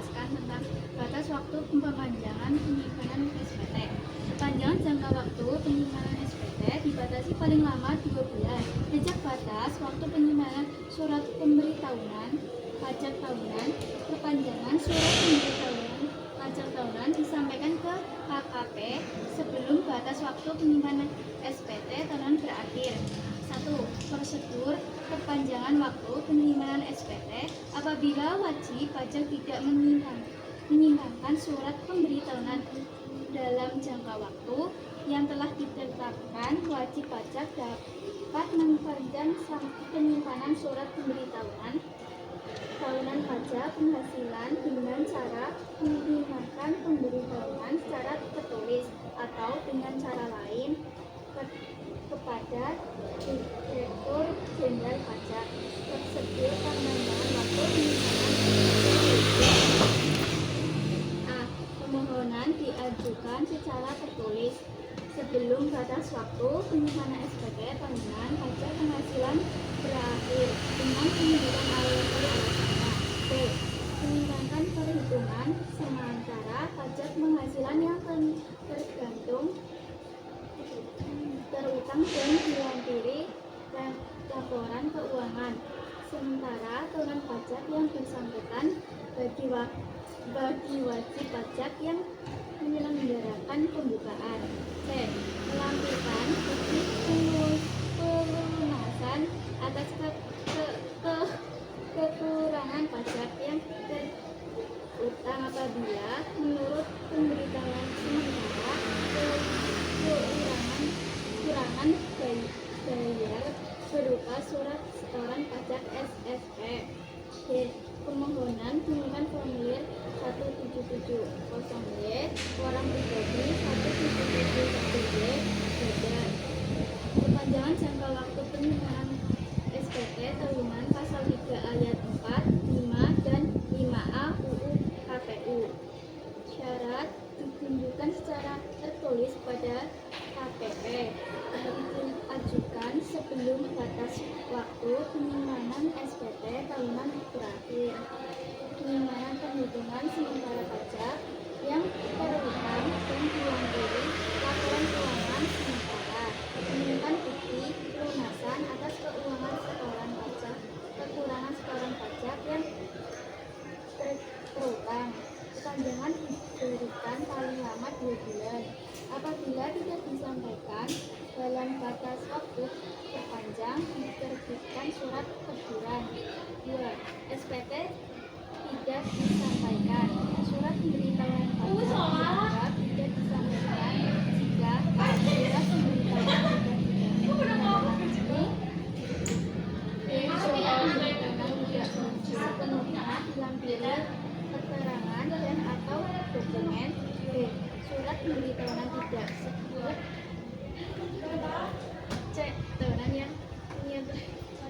menjelaskan tentang batas waktu perpanjangan penyimpanan SPT. Sepanjang jangka waktu penyimpanan SPT dibatasi paling lama 2 bulan. Sejak batas waktu penyimpanan surat pemberitahuan pajak tahunan, perpanjangan surat pemberitahuan pajak tahunan disampaikan ke KKP sebelum batas waktu penyimpanan SPT tahunan berakhir. 1. Prosedur perpanjangan waktu penyimpanan SPT apabila wajib pajak tidak menyimpangkan surat pemberitahuan dalam jangka waktu yang telah ditetapkan, wajib pajak dapat memperpanjang penyimpanan surat pemberitahuan tahunan pajak penghasilan dengan cara mengirimkan pemberitahuan secara tertulis atau dengan cara lain kepada Direktur Jenderal Pajak. Prosedur perpanjangan waktu penyimpanan A. Permohonan diajukan secara tertulis sebelum batas waktu penyimpanan SPT tahunan pajak penghasilan berakhir dengan penunjukan alasannya. B. Menyimpangkan perhitungan sementara pajak penghasilan yang tergantung terutang dan dilampiri laporan keuangan sementara tahunan pajak yang bersangkutan bagi wajib pajak yang menyelenggarakan pembukaan. C. Melampirkan bukti pelunasan atas kekurangan pajak yang terutang apabila menurut pemberitahuan sementara kekurangan bayar berupa surat setoran pajak SSP. D. Permohonan menggunakan formulir 1770Y orang pribadi 1771Y beda. Perpanjangan jangka waktu penyimpanan SPT tahunan pasal 3 ayat 4, 5 dan 5A UU KPU. Syarat ditunjukkan secara tertulis pada KPP diajukan sebelum batas waktu penyimpanan SPT tahunan berakhir. Penyimpanan perhitungan sementara pajak yang terutang dan dilampiri laporan keuangan sementara. Menemukan bukti pelunasan atas keuangan setoran pajak kekurangan setoran pajak yang terutang. Perpanjangan diberikan paling lama 2 bulan. Apabila tidak disampaikan dalam batas waktu terpanjang, diterbitkan surat teguran. 2. SPT tidak disampaikan. Surat pemberitahuan pajak dianggap tidak disampaikan jika surat pemberitahuan sepenuhnya dilampiri keterangan dan atau dokumen. B. Surat pemberitahuan tidak sebut C. Tahunan yang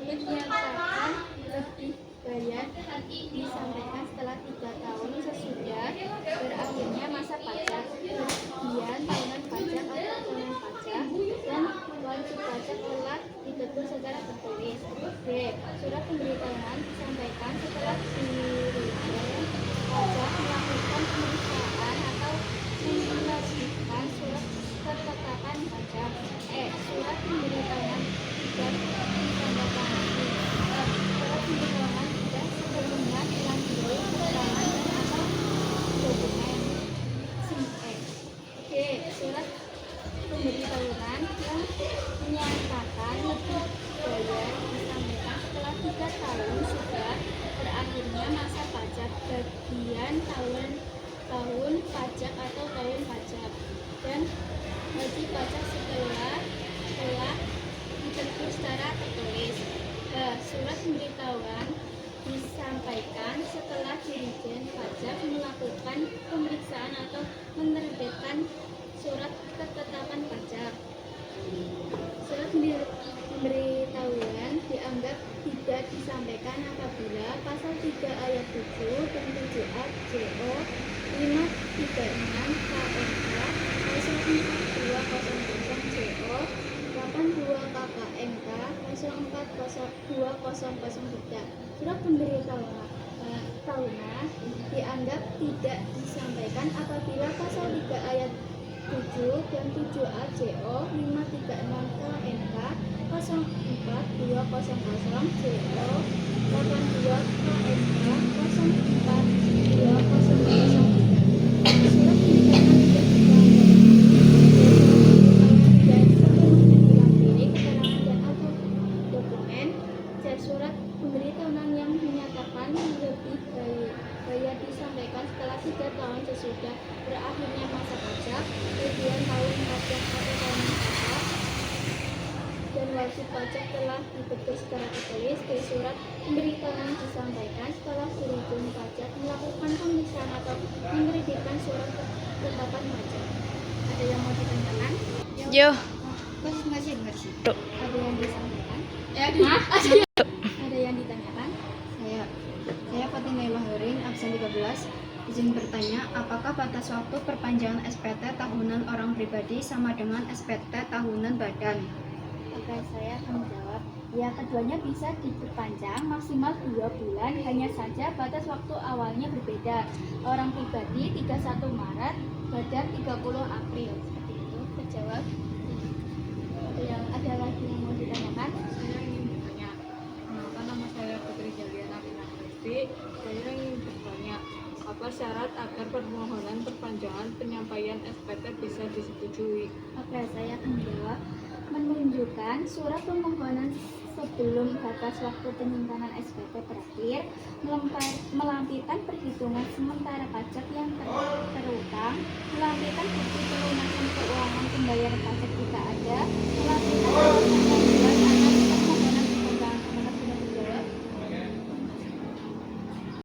menyatakan lebih bayar disampaikan setelah 3 tahun sesudah berakhirnya masa pajak, kemudian tahunan pajak atau tahunan pajak dan wajib pajak telah ditegur secara tertulis. D. Surat pemberitahuan disampaikan setelah Dirjen Pajak melakukan pemeriksaan atau menerbitkan surat ketetapan pajak. E. Surat pemberitahuan tidak ditandatangani. Surat pemberitahuan tidak sebelumnya dilampiri keterangan dan atau dokumen. G. Surat pemberitahuan yang menyatakan lebih bayar disampaikan setelah 3 tahun sudah berakhirnya masa pajak bagian tahun pajak atau tahun pajak dan wajib pajak setelah ditegur secara tertulis. Surat pemberitahuan disampaikan setelah Dirjen Pajak melakukan pemeriksaan atau menerbitkan surat ketetapan pajak. Surat pemberitahuan dianggap tidak disampaikan apabila pasal 3 ayat 7 dan 7A JO 536 KMK 04200 JO 82 KKMK 040203. Surat pemberitahuan tahunan dianggap dianggap tidak disampaikan apabila pasal 3 ayat 7 dan 7A JO 530 KNK 04200 JO 82 KNK 04200. Surat pernyataan tidak dan sepenuhnya dilampiri keterangan dan atau dokumen surat pemberitahuan yang menyatakan lebih bayar disampaikan setelah 3 tahun sesudah berakhirnya masa pajak, tujuan tahun pajak atau tahunan pajak, dan wajib pajak telah dibentuk secara tertulis. Surat pemberitahuan disampaikan setelah berujung pajak melakukan pemeriksaan atau menerbitkan surat ketetapan pajak. Ada yang mau ditanyakan? Yo. Masih. Tuh. Ada yang disampaikan? Ada yang ditanyakan? Saya Fatina Mahurin, absen 13. Izin bertanya, apakah batas waktu perpanjangan SPT tahunan orang pribadi sama dengan SPT tahunan badan? Oke, saya akan menjawab. Ya, keduanya bisa diperpanjang maksimal 2 bulan, hanya saja batas waktu awalnya berbeda. Orang pribadi 31 Maret, badan 30 April. Seperti itu, terjawab. Ada lagi yang mau ditanyakan? Saya ingin bertanya, nama saya Putri Jaliana Pinangkesti. Saya ingin bertanya, apa syarat agar permohonan perpanjangan penyampaian SPT bisa disetujui? Oke, saya akan menjawab. Menunjukkan surat permohonan sebelum batas waktu penyimpanan SPT berakhir, melampirkan perhitungan sementara pajak yang terutang, melampirkan bukti pelunasan keuangan pembayaran pajak jika ada, melampirkan